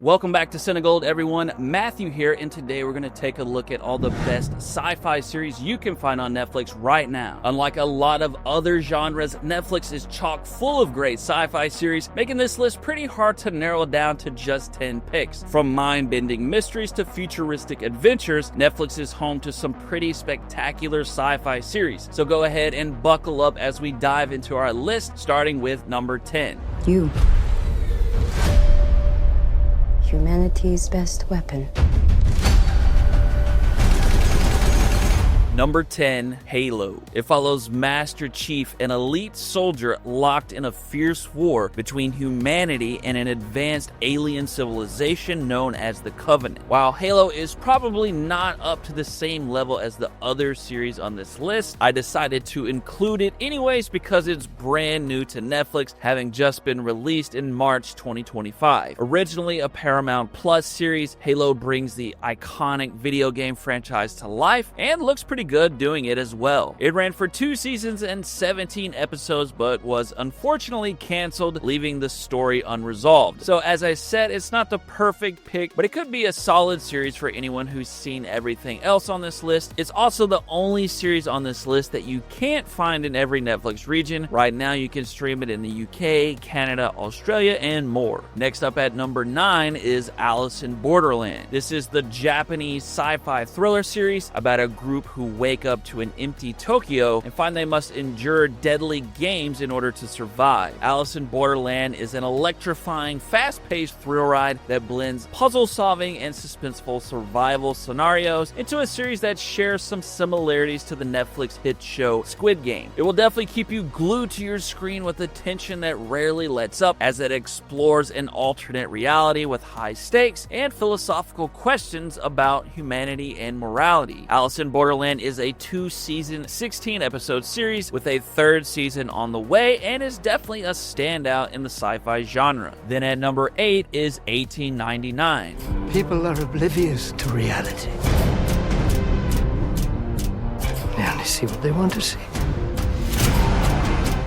Welcome back to CineGold, everyone. Matthew here, and today we're going to take a look at all the best sci-fi series you can find on Netflix right now. Unlike a lot of other genres, Netflix is chock full of great sci-fi series, making this list pretty hard to narrow down to just 10 picks. From mind-bending mysteries to futuristic adventures, Netflix is home to some pretty spectacular sci-fi series. So go ahead and buckle up as we dive into our list, starting with number 10. You. Humanity's best weapon. Number 10, Halo. It follows Master Chief, an elite soldier locked in a fierce war between humanity and an advanced alien civilization known as the Covenant. While Halo is probably not up to the same level as the other series on this list, I decided to include it anyways because it's brand new to Netflix, having just been released in March 2025. Originally a Paramount Plus series, Halo brings the iconic video game franchise to life and looks pretty good doing it as well. It ran for 2 seasons and 17 episodes, but was unfortunately canceled, leaving the story unresolved. So as I said, it's not the perfect pick, but it could be a solid series for anyone who's seen everything else on this list. It's also the only series on this list that you can't find in every Netflix region. Right now you can stream it in the UK, Canada, Australia, and more. Next up at number 9 is Alice in Borderland. This is the Japanese sci-fi thriller series about a group who wake up to an empty Tokyo and find they must endure deadly games in order to survive. Alice in Borderland is an electrifying, fast-paced thrill ride that blends puzzle-solving and suspenseful survival scenarios into a series that shares some similarities to the Netflix hit show Squid Game. It will definitely keep you glued to your screen with a tension that rarely lets up as it explores an alternate reality with high stakes and philosophical questions about humanity and morality. Alice in Borderland is a 2-season, 16-episode series with a 3rd season on the way and is definitely a standout in the sci-fi genre. Then at number 8 is 1899. People are oblivious to reality. They only see what they want to see.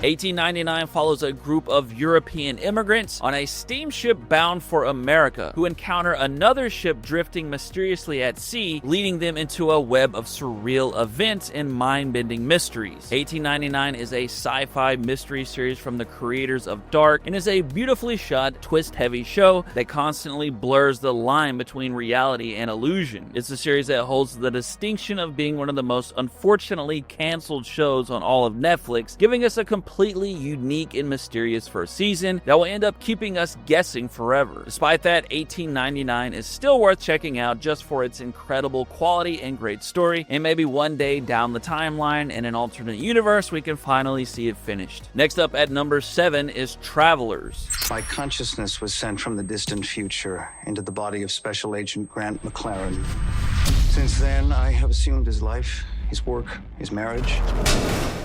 1899 follows a group of European immigrants on a steamship bound for America who encounter another ship drifting mysteriously at sea, leading them into a web of surreal events and mind-bending mysteries. 1899 is a sci-fi mystery series from the creators of Dark and is a beautifully shot, twist-heavy show that constantly blurs the line between reality and illusion. It's a series that holds the distinction of being one of the most unfortunately canceled shows on all of Netflix, giving us a completely unique and mysterious first season that will end up keeping us guessing forever. Despite that, 1899 is still worth checking out just for its incredible quality and great story, and maybe one day down the timeline in an alternate universe we can finally see it finished. Next up at number 7 is Travelers. My consciousness was sent from the distant future into the body of Special Agent Grant McLaren. Since then, I have assumed his life, his work, his marriage.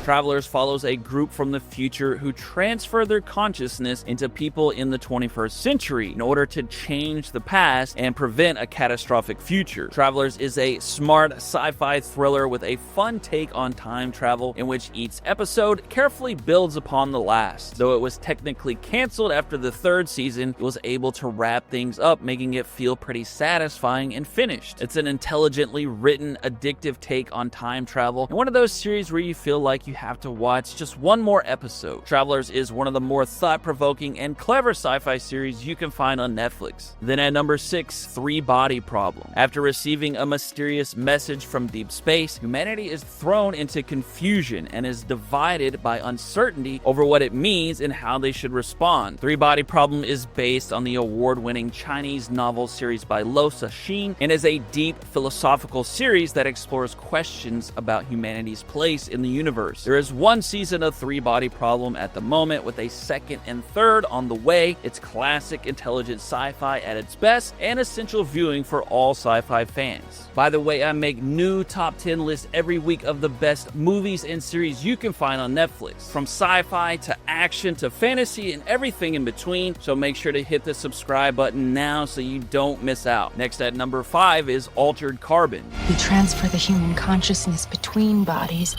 Travelers follows a group from the future who transfer their consciousness into people in the 21st century in order to change the past and prevent a catastrophic future. Travelers is a smart sci-fi thriller with a fun take on time travel in which each episode carefully builds upon the last. Though it was technically canceled after the 3rd season, it was able to wrap things up, making it feel pretty satisfying and finished. It's an intelligently written, addictive take on time travel, and one of those series where you feel like you have to watch just one more episode. Travelers is one of the more thought-provoking and clever sci-fi series you can find on Netflix. Then at number 6, 3 Body Problem. After receiving a mysterious message from deep space, humanity is thrown into confusion and is divided by uncertainty over what it means and how they should respond. 3 Body Problem is based on the award-winning Chinese novel series by Lo Cixin and is a deep philosophical series that explores questions about humanity's place in the universe. There is 1 season of 3 Body Problem at the moment, with a 2nd and 3rd on the way. It's classic intelligent sci-fi at its best and essential viewing for all sci-fi fans. By the way, I make new top 10 lists every week of the best movies and series you can find on Netflix, from sci-fi to action to fantasy and everything in between, so make sure to hit the subscribe button now so you don't miss out. Next at number 5 is Altered Carbon. We transfer the human consciousness between bodies.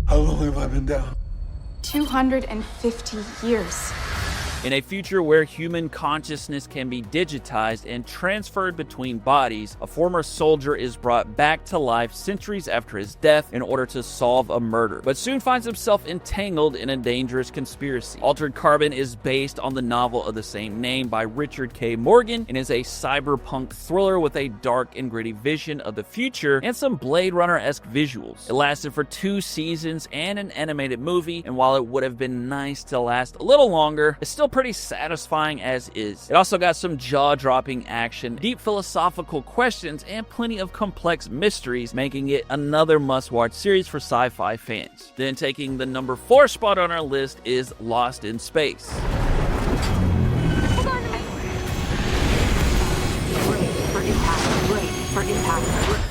How long have I been down? 250 years. In a future where human consciousness can be digitized and transferred between bodies, a former soldier is brought back to life centuries after his death in order to solve a murder, but soon finds himself entangled in a dangerous conspiracy. Altered Carbon is based on the novel of the same name by Richard K. Morgan and is a cyberpunk thriller with a dark and gritty vision of the future and some Blade Runner-esque visuals. It lasted for 2 seasons and an animated movie, and while it would have been nice to last a little longer, it's still pretty satisfying as is. It also got some jaw-dropping action, deep philosophical questions, and plenty of complex mysteries, making it another must-watch series for sci-fi fans. Then taking the number 4 spot on our list is Lost in Space. Hold on a minute. Wait for impact. Wait for impact.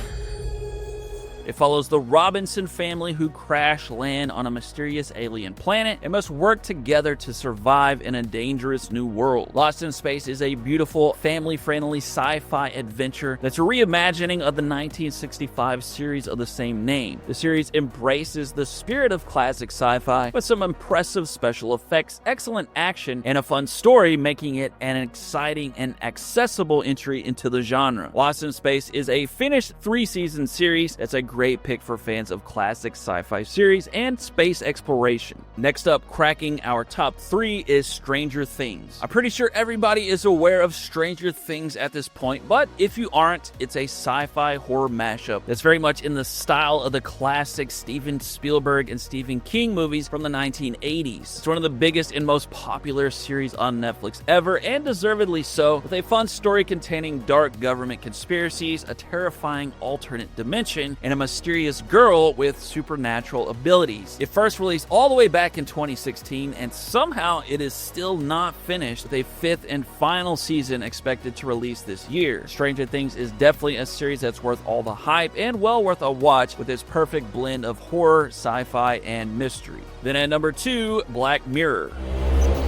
It follows the Robinson family who crash land on a mysterious alien planet and must work together to survive in a dangerous new world. Lost in Space is a beautiful, family-friendly sci-fi adventure that's a reimagining of the 1965 series of the same name. The series embraces the spirit of classic sci-fi with some impressive special effects, excellent action, and a fun story, making it an exciting and accessible entry into the genre. Lost in Space is a finished 3-season series that's a great pick for fans of classic sci-fi series and space exploration. Next up, cracking our top 3 is Stranger Things. I'm pretty sure everybody is aware of Stranger Things at this point, but if you aren't, it's a sci-fi horror mashup that's very much in the style of the classic Steven Spielberg and Stephen King movies from the 1980s. It's one of the biggest and most popular series on Netflix ever, and deservedly so, with a fun story containing dark government conspiracies, a terrifying alternate dimension, and a mysterious girl with supernatural abilities. It first released all the way back in 2016, and somehow it is still not finished, with a 5th and final season expected to release this year. Stranger Things is definitely a series that's worth all the hype and well worth a watch, with its perfect blend of horror, sci-fi, and mystery. Then at number 2, Black Mirror.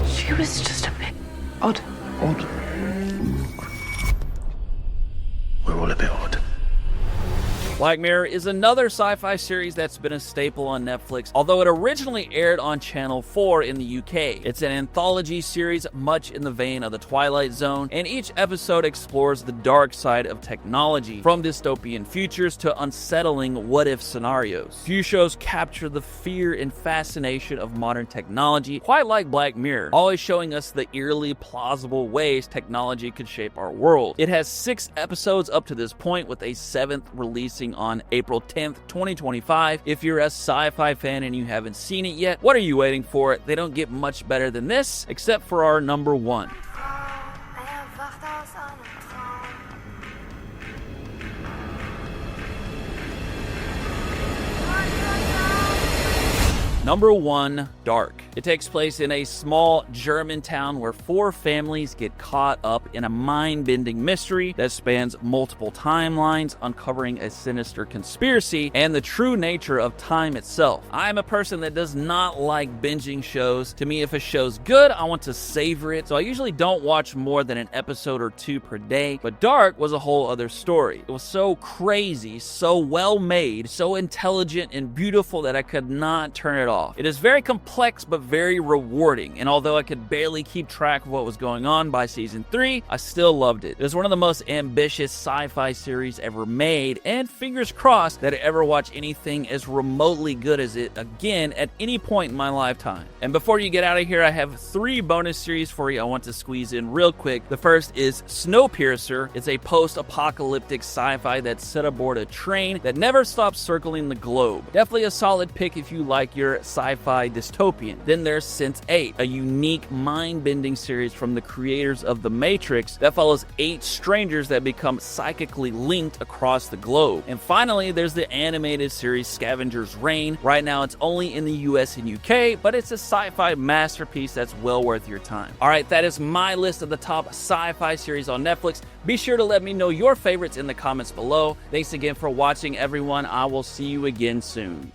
She was just a bit odd. Odd. We're all a bit odd. Black Mirror is another sci-fi series that's been a staple on Netflix, although it originally aired on Channel 4 in the UK. It's an anthology series much in the vein of The Twilight Zone, and each episode explores the dark side of technology, from dystopian futures to unsettling what-if scenarios. Few shows capture the fear and fascination of modern technology quite like Black Mirror, always showing us the eerily plausible ways technology could shape our world. It has 6 episodes up to this point, with a 7th releasing on April 10th, 2025. If you're a sci-fi fan and you haven't seen it yet, what are you waiting for? They don't get much better than this, except for our number 1. Number 1, Dark. It takes place in a small German town where 4 families get caught up in a mind-bending mystery that spans multiple timelines, uncovering a sinister conspiracy and the true nature of time itself. I'm a person that does not like binging shows. To me, if a show's good, I want to savor it, so I usually don't watch more than an episode or 2 per day, but Dark was a whole other story. It was so crazy, so well made, so intelligent and beautiful that I could not turn it off. It is very complex but very rewarding, and although I could barely keep track of what was going on by season 3, I still loved it. It was one of the most ambitious sci-fi series ever made, and fingers crossed that I ever watch anything as remotely good as it again at any point in my lifetime. And before you get out of here, I have 3 bonus series for you I want to squeeze in real quick. The first is Snowpiercer. It's a post-apocalyptic sci-fi that's set aboard a train that never stops circling the globe. Definitely a solid pick if you like your sci-fi dystopian. Then there's Sense8, a unique mind-bending series from the creators of The Matrix that follows 8 strangers that become psychically linked across the globe. And finally, there's the animated series Scavenger's Reign. Right now, it's only in the US and UK, but it's a sci-fi masterpiece that's well worth your time. Alright, that is my list of the top sci-fi series on Netflix. Be sure to let me know your favorites in the comments below. Thanks again for watching, everyone. I will see you again soon.